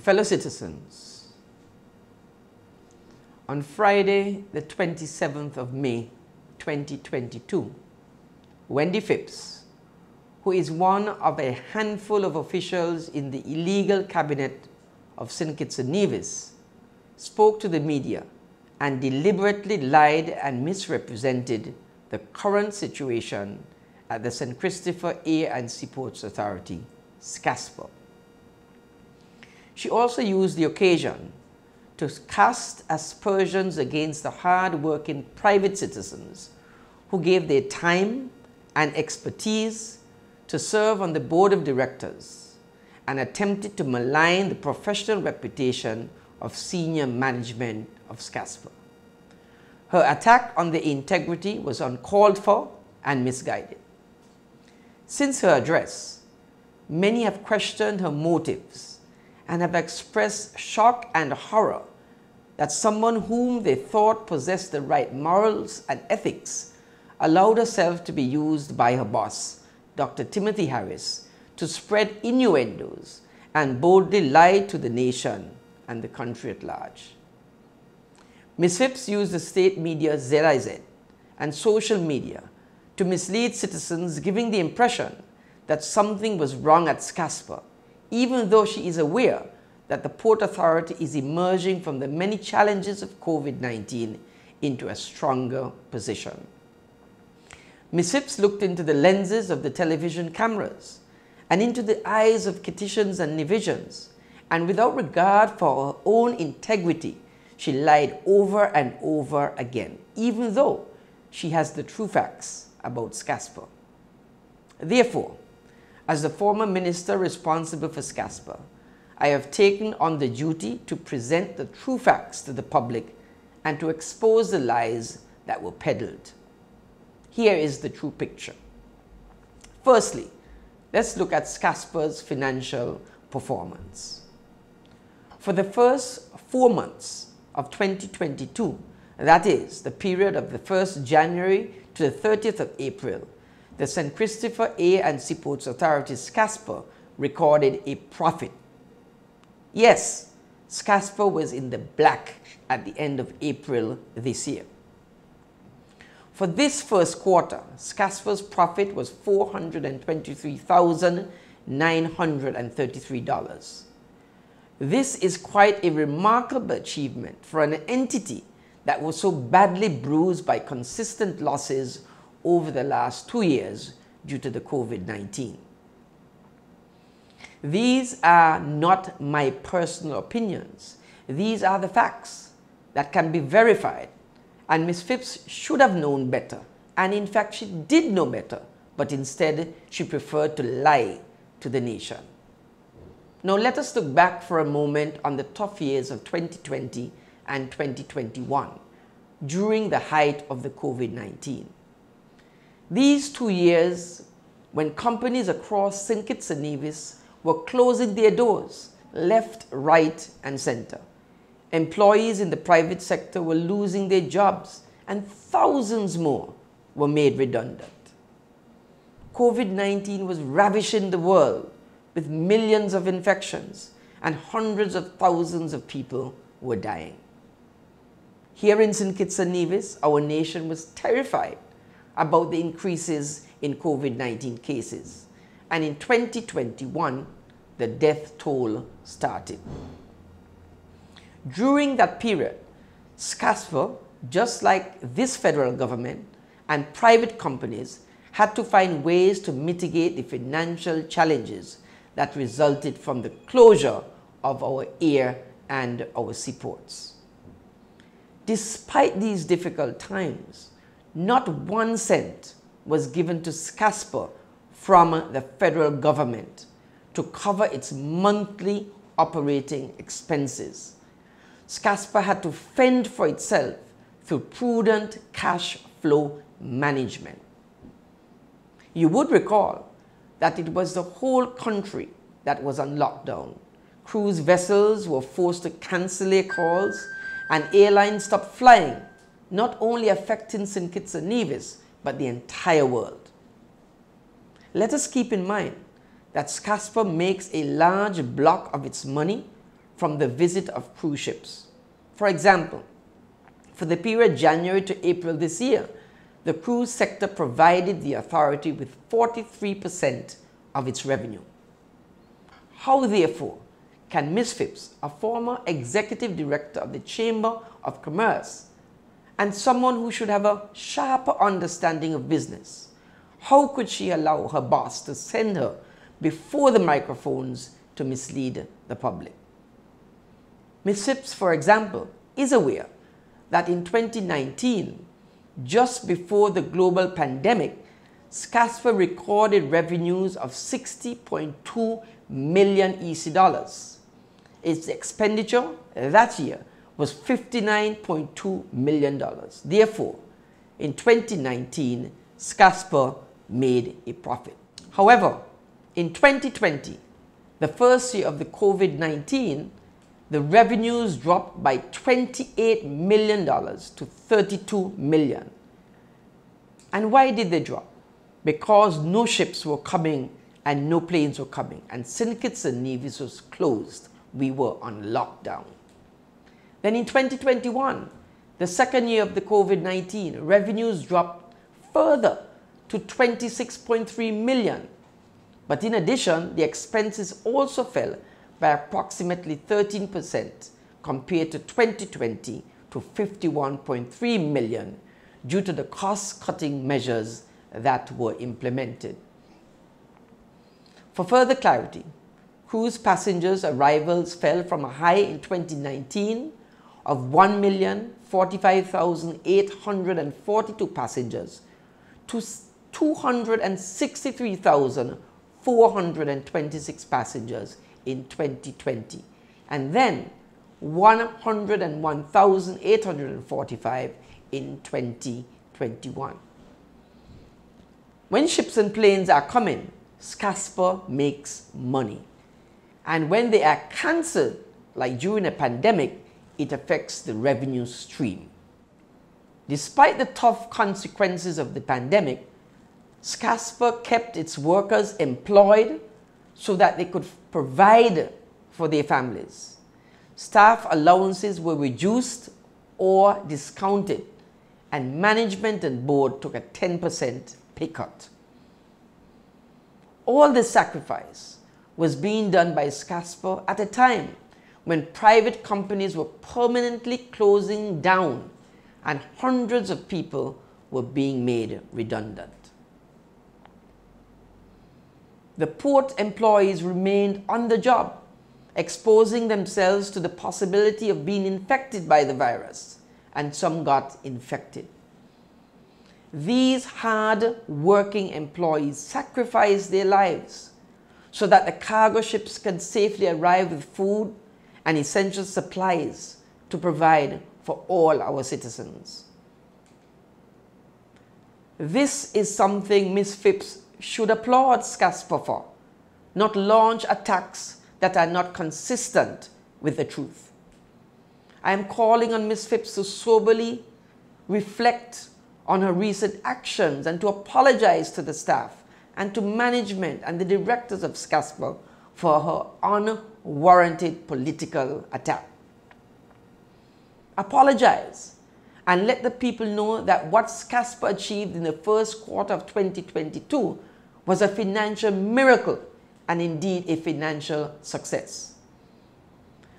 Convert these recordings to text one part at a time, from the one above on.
Fellow citizens, on Friday, the 27th of May, 2022, Wendy Phipps, who is one of a handful of officials in the illegal cabinet of St. Kitts and Nevis, spoke to the media and deliberately lied and misrepresented the current situation at the St. Christopher Air and Seaports Authority, SCASPA. She also used the occasion to cast aspersions against the hard-working private citizens who gave their time and expertise to serve on the board of directors and attempted to malign the professional reputation of senior management of SCASPA. Her attack on the integrity was uncalled for and misguided. Since her address, many have questioned her motives and have expressed shock and horror that someone whom they thought possessed the right morals and ethics allowed herself to be used by her boss, Dr. Timothy Harris, to spread innuendos and boldly lie to the nation and the country at large. Ms. Phipps used the state media ZIZ and social media to mislead citizens, giving the impression that something was wrong at SCASPA, even though she is aware that the Port Authority is emerging from the many challenges of COVID-19 into a stronger position. Ms. Phipps looked into the lenses of the television cameras and into the eyes of Kittitians and Nevisians, and without regard for her own integrity, she lied over and over again, even though she has the true facts about SCASPA. Therefore, as the former minister responsible for SCASPA, I have taken on the duty to present the true facts to the public and to expose the lies that were peddled. Here is the true picture. Firstly, let's look at SCASPA's financial performance. For the first 4 months of 2022, that is, the period of the 1st January to the 30th of April, the St. Christopher Air and Seaports Authority, SCASPA, recorded a profit. Yes, SCASPA was in the black at the end of April this year. For this first quarter, SCASPA's profit was $423,933. This is quite a remarkable achievement for an entity that was so badly bruised by consistent losses over the last 2 years due to the COVID-19. These are not my personal opinions. These are the facts that can be verified, and Ms. Phipps should have known better, and in fact she did know better, but instead she preferred to lie to the nation. Now let us look back for a moment on the tough years of 2020 and 2021 during the height of the COVID-19. These 2 years, when companies across St. Kitts and Nevis were closing their doors left, right, and center. Employees in the private sector were losing their jobs, and thousands more were made redundant. COVID-19 was ravishing the world with millions of infections, and hundreds of thousands of people were dying. Here in St. Kitts and Nevis, our nation was terrified about the increases in COVID-19 cases, and in 2021, the death toll started. During that period, SCASPA, just like this federal government and private companies, had to find ways to mitigate the financial challenges that resulted from the closure of our air and our seaports. Despite these difficult times, not 1 cent was given to SCASPA from the federal government to cover its monthly operating expenses. SCASPA had to fend for itself through prudent cash flow management. You would recall that it was the whole country that was on lockdown. Cruise vessels were forced to cancel their calls and airlines stopped flying, not only affecting St. Kitts and Nevis, but the entire world. Let us keep in mind that SCASPA makes a large block of its money from the visit of cruise ships. For example, for the period January to April this year, the cruise sector provided the authority with 43% of its revenue. How, therefore, can Ms. Phipps, a former executive director of the Chamber of Commerce and someone who should have a sharper understanding of business, how could she allow her boss to send her before the microphones to mislead the public? Ms. Phipps, for example, is aware that in 2019, just before the global pandemic, SCASPA recorded revenues of 60.2 million EC dollars. Its expenditure that year was $59.2 million. Therefore, in 2019, SCASPA made a profit. However, in 2020, the first year of the COVID-19, the revenues dropped by $28 million to $32 million. And why did they drop? Because no ships were coming and no planes were coming, and St. Kitts and Nevis was closed. We were on lockdown. Then in 2021, the second year of the COVID-19, revenues dropped further to $26.3 million. But in addition, the expenses also fell by approximately 13% compared to 2020 to $51.3 million due to the cost-cutting measures that were implemented. For further clarity, cruise passengers arrivals fell from a high in 2019 of 1,045,842 passengers to 263,426 passengers in 2020, and then 101,845 in 2021. When ships and planes are coming, SCASPA makes money. And when they are cancelled, like during a pandemic, it affects the revenue stream. Despite the tough consequences of the pandemic, SCASPA kept its workers employed so that they could provide for their families. Staff allowances were reduced or discounted, and management and board took a 10% pay cut. All this sacrifice was being done by SCASPA at a time when private companies were permanently closing down and hundreds of people were being made redundant. The port employees remained on the job, exposing themselves to the possibility of being infected by the virus, and some got infected. These hard-working employees sacrificed their lives so that the cargo ships can safely arrive with food and essential supplies to provide for all our citizens. This is something Ms. Phipps should applaud SCASPA for, not launch attacks that are not consistent with the truth. I am calling on Ms. Phipps to soberly reflect on her recent actions and to apologize to the staff and to management and the directors of SCASPA for her unwarranted political attack. Apologize and let the people know that what SCASPA achieved in the first quarter of 2022 was a financial miracle and indeed a financial success.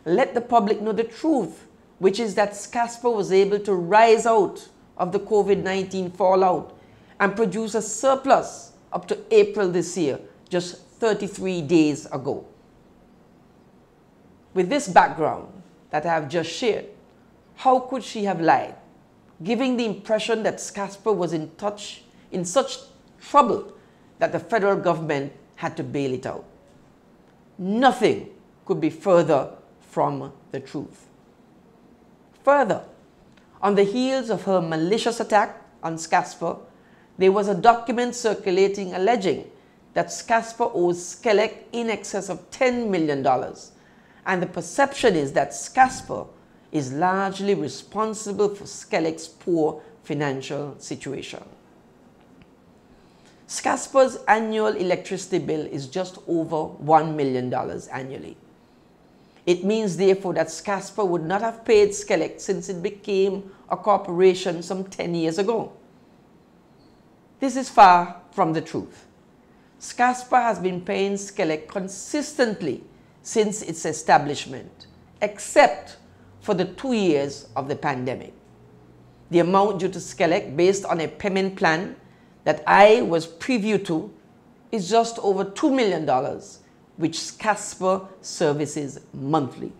Let the public know the truth, which is that SCASPA was able to rise out of the COVID-19 fallout and produce a surplus up to April this year, just 33 days ago. With this background that I have just shared, how could she have lied, giving the impression that SCASPA was in such trouble that the federal government had to bail it out? Nothing could be further from the truth. Further, on the heels of her malicious attack on SCASPA, there was a document circulating alleging that SCASPA owes Skelec in excess of $10 million, and the perception is that SCASPA is largely responsible for Skelec's poor financial situation. SCASPA's annual electricity bill is just over $1 million annually. It means, therefore, that SCASPA would not have paid SCELEC since it became a corporation some 10 years ago. This is far from the truth. SCASPA has been paying SCELEC consistently since its establishment, except for the 2 years of the pandemic. The amount due to SCELEC, based on a payment plan that I was privy to, is just over $2 million, which SCASPA services monthly.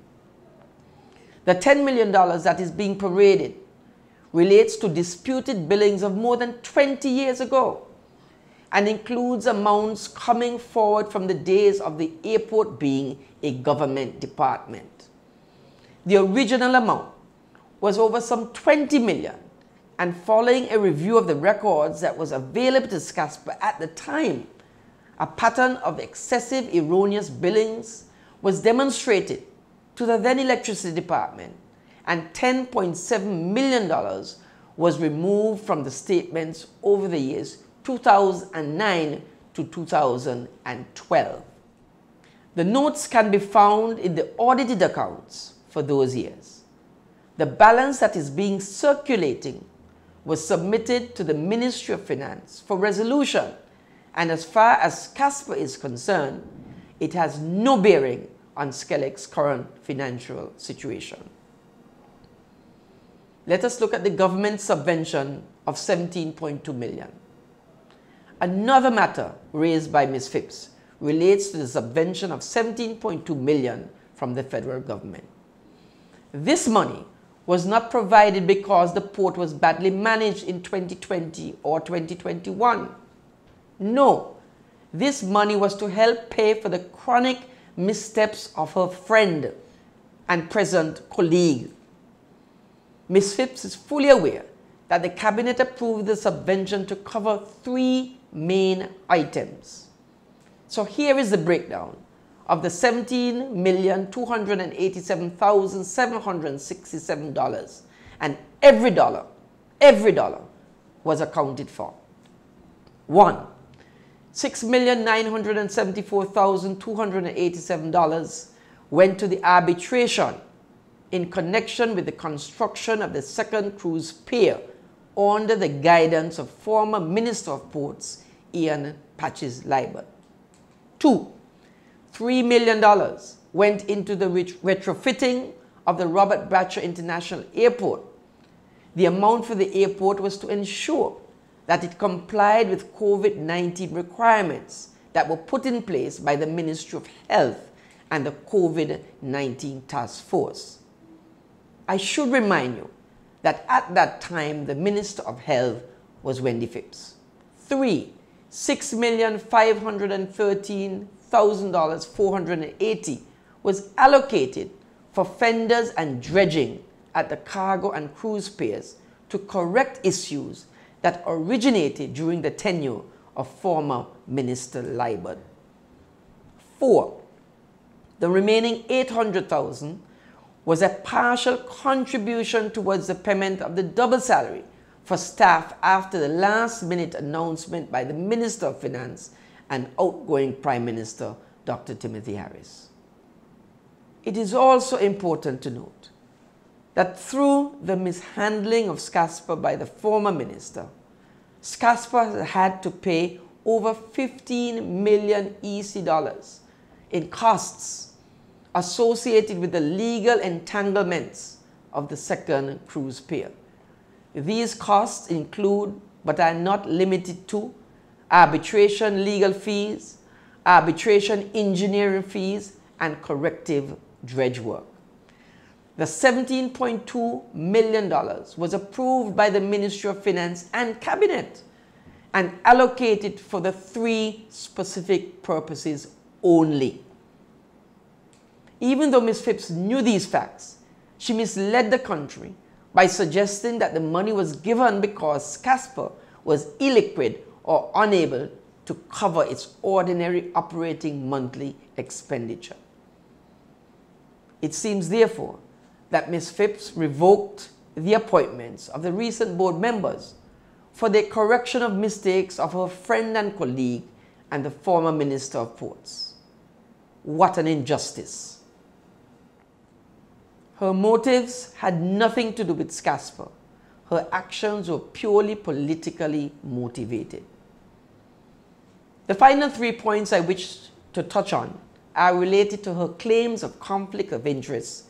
The $10 million that is being paraded relates to disputed billings of more than 20 years ago and includes amounts coming forward from the days of the airport being a government department. The original amount was over some $20 million, and following a review of the records that was available to SCASPA at the time, a pattern of excessive erroneous billings was demonstrated to the then electricity department, and $10.7 million was removed from the statements over the years 2009 to 2012. The notes can be found in the audited accounts for those years. The balance that is being circulating was submitted to the Ministry of Finance for resolution, and as far as SCASPA is concerned, it has no bearing on SCELEC's current financial situation. Let us look at the government subvention of $17.2 million. Another matter raised by Ms. Phipps relates to the subvention of $17.2 million from the federal government. This money was not provided because the port was badly managed in 2020 or 2021. No, this money was to help pay for the chronic missteps of her friend and present colleague. Ms. Phipps is fully aware that the Cabinet approved the subvention to cover 3 main items. So here is the breakdown of the $17,287,767, and every dollar was accounted for. 1. $6,974,287 went to the arbitration in connection with the construction of the second cruise pier under the guidance of former Minister of Ports Ian Patches Libert. 2. $3 million went into the retrofitting of the Robert Batcher International Airport. The amount for the airport was to ensure that it complied with COVID-19 requirements that were put in place by the Ministry of Health and the COVID-19 Task Force. I should remind you that at that time, the Minister of Health was Wendy Phipps. 3. $6,513,480 was allocated for fenders and dredging at the cargo and cruise piers to correct issues that originated during the tenure of former Minister Libert. 4. The remaining $800,000 was a partial contribution towards the payment of the double salary for staff after the last-minute announcement by the Minister of Finance and outgoing Prime Minister, Dr. Timothy Harris. It is also important to note that through the mishandling of SCASPA by the former minister, SCASPA had to pay over 15 million EC dollars in costs associated with the legal entanglements of the second cruise pier. These costs include, but are not limited to, arbitration legal fees, arbitration engineering fees, and corrective dredge work. The $17.2 million was approved by the Ministry of Finance and Cabinet and allocated for the 3 specific purposes only. Even though Ms. Phipps knew these facts, she misled the country by suggesting that the money was given because SCASPA was illiquid or unable to cover its ordinary operating monthly expenditure. It seems, therefore, that Ms. Phipps revoked the appointments of the recent board members for the correction of mistakes of her friend and colleague and the former Minister of Ports. What an injustice! Her motives had nothing to do with SCASPA. Her actions were purely politically motivated. The final 3 points I wish to touch on are related to her claims of conflict of interest,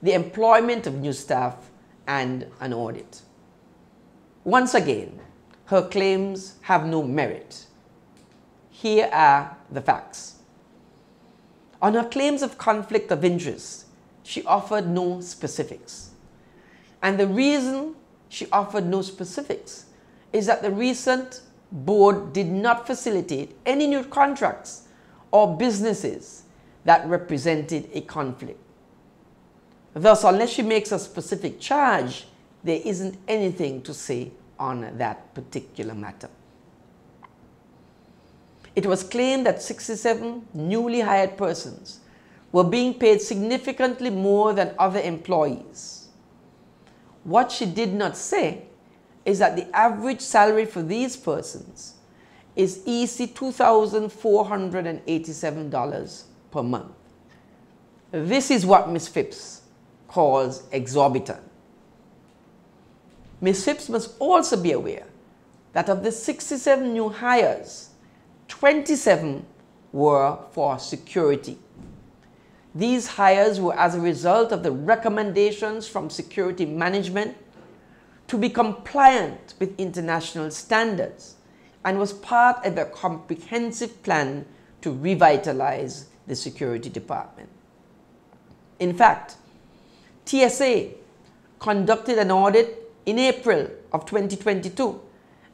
the employment of new staff, and an audit. Once again, her claims have no merit. Here are the facts. On her claims of conflict of interest, she offered no specifics. And the reason she offered no specifics is that the recent board did not facilitate any new contracts or businesses that represented a conflict. Thus, unless she makes a specific charge, there isn't anything to say on that particular matter. It was claimed that 67 newly hired persons were being paid significantly more than other employees. What she did not say is that the average salary for these persons is EC $2,487 per month. This is what Ms. Phipps calls exorbitant. Ms. Phipps must also be aware that of the 67 new hires, 27 were for security. These hires were as a result of the recommendations from security management to be compliant with international standards and was part of a comprehensive plan to revitalize the security department. In fact, TSA conducted an audit in April of 2022,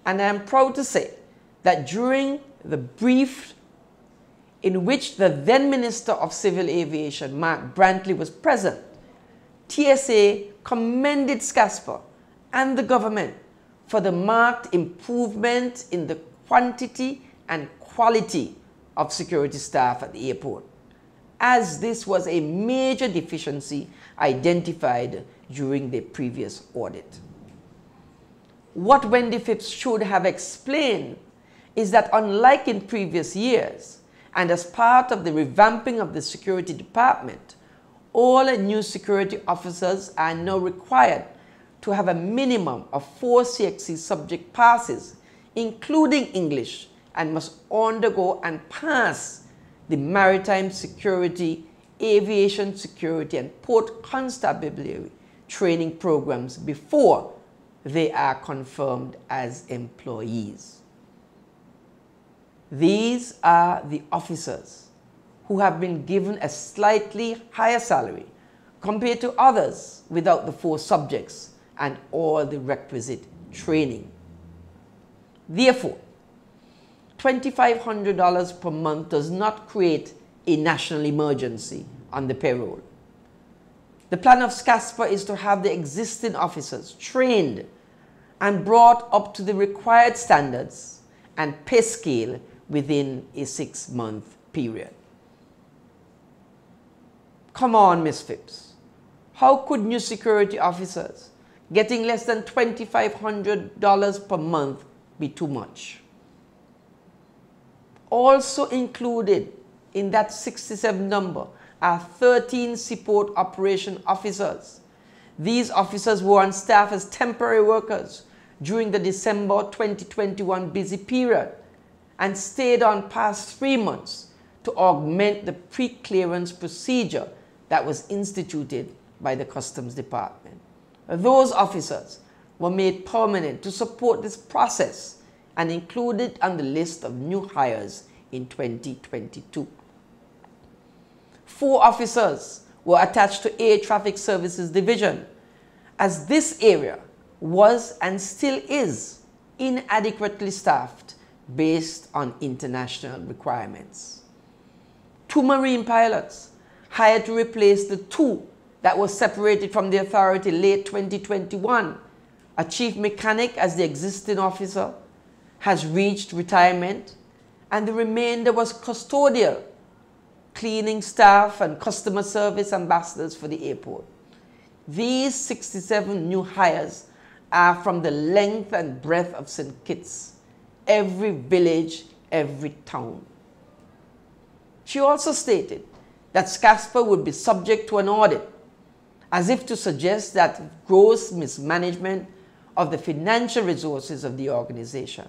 and I am proud to say that during the brief in which the then Minister of Civil Aviation, Mark Brantley, was present, TSA commended SCASPA and the government for the marked improvement in the quantity and quality of security staff at the airport, as this was a major deficiency identified during the previous audit. What Wendy Phipps should have explained is that unlike in previous years, and as part of the revamping of the security department, all new security officers are now required to have a minimum of 4 CXC subject passes, including English, and must undergo and pass the maritime security, aviation security, and port constabulary training programs before they are confirmed as employees. These are the officers who have been given a slightly higher salary compared to others without the 4 subjects and all the requisite training. Therefore, $2,500 per month does not create a national emergency on the payroll. The plan of SCASPA is to have the existing officers trained and brought up to the required standards and pay scale within a 6-month period. Come on, Ms. Phipps. How could new security officers getting less than $2,500 per month be too much? Also included in that 67 number are 13 support operation officers. These officers were on staff as temporary workers during the December 2021 busy period and stayed on past 3 months to augment the pre-clearance procedure that was instituted by the Customs Department. Those officers were made permanent to support this process and included on the list of new hires in 2022. 4 officers were attached to Air Traffic Services Division, as this area was and still is inadequately staffed based on international requirements. 2 marine pilots hired to replace the 2 that were separated from the authority late 2021. A chief mechanic, as the existing officer, has reached retirement, and the remainder was custodial, cleaning staff and customer service ambassadors for the airport. These 67 new hires are from the length and breadth of St. Kitts, every village, every town. She also stated that SCASPA would be subject to an audit as if to suggest that gross mismanagement of the financial resources of the organization.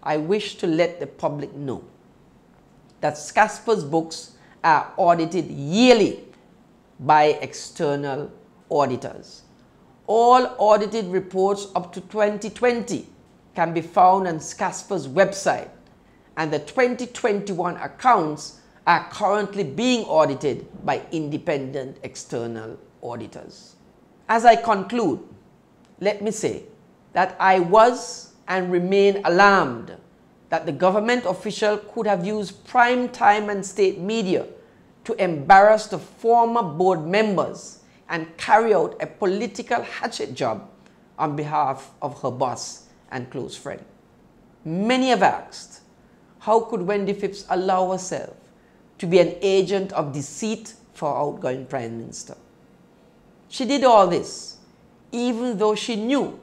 I wish to let the public know that SCASPA's books are audited yearly by external auditors. All audited reports up to 2020 can be found on SCASPA's website, and the 2021 accounts are currently being audited by independent external auditors. As I conclude, let me say that I was and remain alarmed that the government official could have used prime time and state media to embarrass the former board members and carry out a political hatchet job on behalf of her boss and close friend. Many have asked, how could Wendy Phipps allow herself to be an agent of deceit for our outgoing Prime Minister? She did all this even though she knew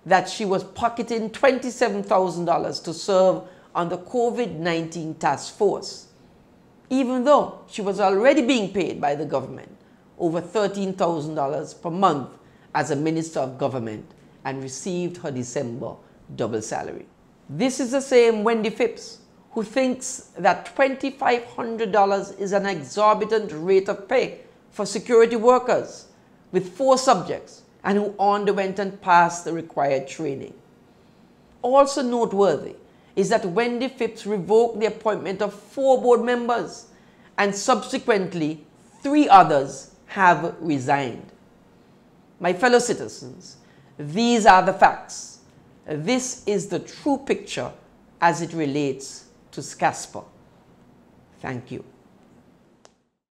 that she was pocketing $27,000 to serve on the COVID-19 task force, even though she was already being paid by the government over $13,000 per month as a Minister of Government and received her December double salary. This is the same Wendy Phipps who thinks that $2,500 is an exorbitant rate of pay for security workers with 4 subjects and who underwent and passed the required training. Also noteworthy is that Wendy Phipps revoked the appointment of 4 board members, and subsequently 3 others have resigned. My fellow citizens, these are the facts. This is the true picture as it relates to SCASPA. Thank you.